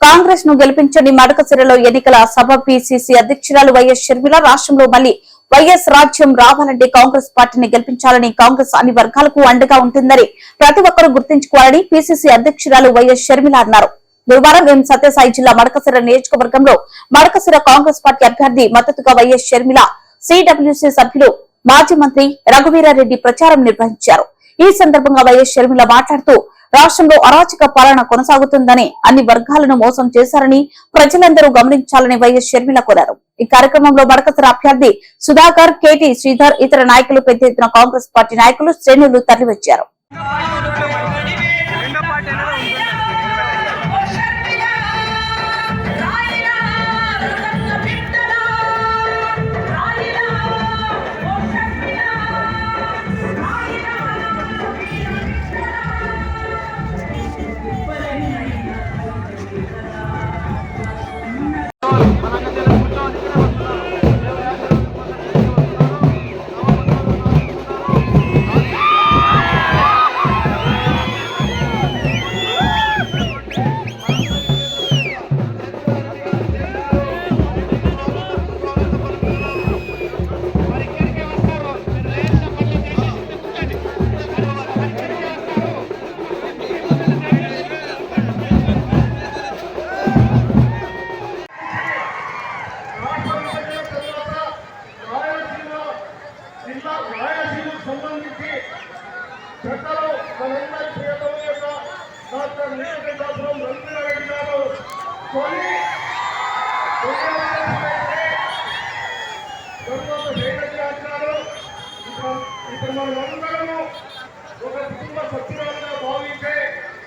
కాంగ్రెస్ ను గెలిపించండి. మడకసిరలో ఎన్నికల సభ పిసిసి అధ్యక్షురాలు వైఎస్ షర్మిల రాష్ట్రంలో మళ్లీ వైఎస్ రాజ్యం రావాలంటే కాంగ్రెస్ పార్టీని గెలిపించాలని, కాంగ్రెస్ అన్ని వర్గాలకు అండగా ఉంటుందని ప్రతి ఒక్కరూ గుర్తుంచుకోవాలని పిసిసి అధ్యక్షురాలు వైఎస్ షర్మిల అన్నారు. గురువారం ఎం సత్యసాయి జిల్లా మడకసిర నియోజకవర్గంలో మడకసిర కాంగ్రెస్ పార్టీ అభ్యర్థి మద్దతుగా వైఎస్ షర్మిల, సిడబ్ల్యూసీ సభ్యులు మాజీ మంత్రి రఘువీరారెడ్డి ప్రచారం నిర్వహించారు. ఈ సందర్భంగా వైఎస్ షర్మిల మాట్లాడుతూ రాష్ట్రంలో అరాచక పాలన కొనసాగుతుందని, అన్ని వర్గాలను మోసం చేశారని ప్రజలందరూ గమనించాలని వైఎస్ షర్మిల కోరారు. ఈ కార్యక్రమంలో మడకసిర అభ్యర్థి సుధాకర్, కేటీ శ్రీధర్, ఇతర నాయకులు పెద్ద ఎత్తున కాంగ్రెస్ పార్టీ నాయకులు, శ్రేణులు తరలివచ్చారు. సంబంధించి పెద్దలు మనందరి ప్రియతమ యొక్క డాక్టర్ నీలకంఠాపురం రఘువీరారెడ్డి గారు కొన్ని అంటున్నారు. ఇక్కడ మనమందరము ఒక కుటుంబ సభ్యురాలు